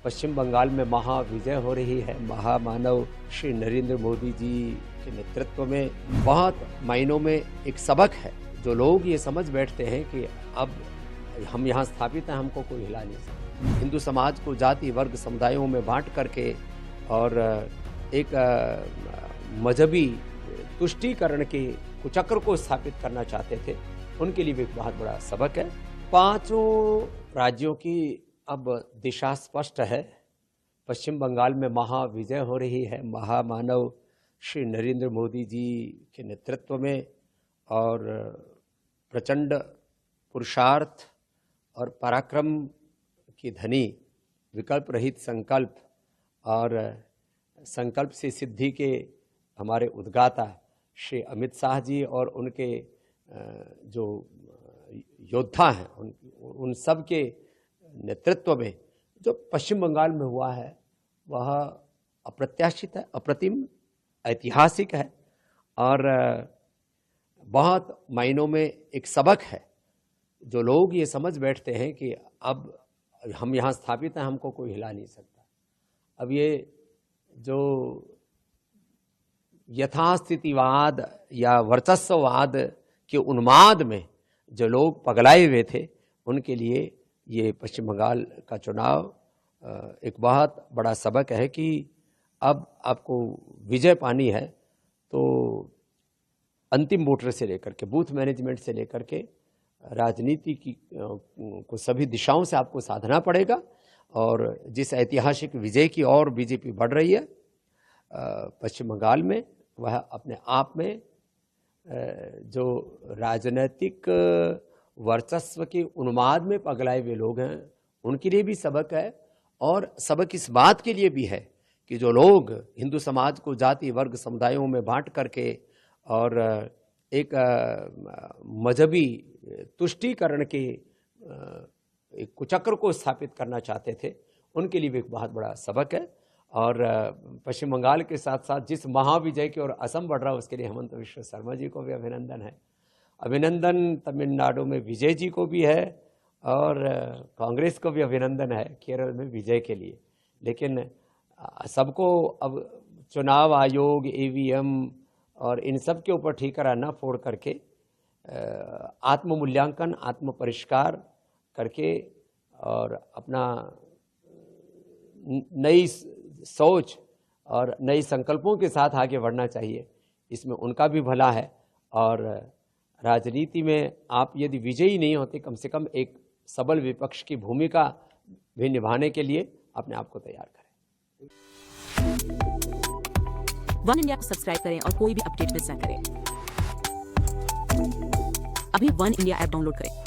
पश्चिम बंगाल में महाविजय हो रही है। महामानव श्री नरेंद्र मोदी जी के नेतृत्व में बहुत मायनों में एक सबक है। जो लोग ये समझ बैठते हैं कि अब हम यहाँ स्थापित हैं, हमको कोई हिला नहीं सकता। हिंदू समाज को जाति वर्ग समुदायों में बांट करके और एक मजहबी तुष्टीकरण के कुचक्र को स्थापित करना चाहते थे, उनके लिए भी एक बहुत बड़ा सबक है। पांचों राज्यों की अब दिशा स्पष्ट है। पश्चिम बंगाल में महाविजय हो रही है। महामानव श्री नरेंद्र मोदी जी के नेतृत्व में और प्रचंड पुरुषार्थ और पराक्रम की धनी, विकल्प रहित संकल्प और संकल्प से सिद्धि के हमारे उद्गाता श्री अमित शाह जी और उनके जो योद्धा हैं, उन सब के नेतृत्व में जो पश्चिम बंगाल में हुआ है वह अप्रत्याशित है, अप्रतिम, ऐतिहासिक है और बहुत मायनों में एक सबक है। जो लोग ये समझ बैठते हैं कि अब हम यहाँ स्थापित हैं, हमको कोई हिला नहीं सकता। अब ये जो यथास्थितिवाद या वर्चस्ववाद के उन्माद में जो लोग पगलाए हुए थे, उनके लिए ये पश्चिम बंगाल का चुनाव एक बहुत बड़ा सबक है कि अब आपको विजय पानी है तो अंतिम वोटर से लेकर के बूथ मैनेजमेंट से लेकर के राजनीति की को सभी दिशाओं से आपको साधना पड़ेगा। और जिस ऐतिहासिक विजय की ओर बीजेपी बढ़ रही है पश्चिम बंगाल में, वह अपने आप में जो राजनीतिक वर्चस्व के उन्माद में पगलाए हुए लोग हैं, उनके लिए भी सबक है। और सबक इस बात के लिए भी है कि जो लोग हिंदू समाज को जाति वर्ग समुदायों में बांट करके और एक मजहबी तुष्टीकरण के एक कुचक्र को स्थापित करना चाहते थे, उनके लिए भी एक बहुत बड़ा सबक है। और पश्चिम बंगाल के साथ साथ जिस महाविजय की ओर असम बढ़ रहा है, उसके लिए हेमंत बिश्व शर्मा जी को भी अभिनंदन है। अभिनंदन तमिलनाडु में विजय जी को भी है और कांग्रेस को भी अभिनंदन है केरल में विजय के लिए। लेकिन सबको अब चुनाव आयोग, ईवीएम और इन सब के ऊपर ठीकरा न फोड़ करके आत्म मूल्यांकन, आत्म परिष्कार करके और अपना नई सोच और नई संकल्पों के साथ आगे बढ़ना चाहिए। इसमें उनका भी भला है। और राजनीति में आप यदि विजयी नहीं होते, कम से कम एक सबल विपक्ष की भूमिका भी निभाने के लिए अपने आप को तैयार करें। वन इंडिया को सब्सक्राइब करें और कोई भी अपडेट मिस न करें। अभी वन इंडिया ऐप डाउनलोड करें।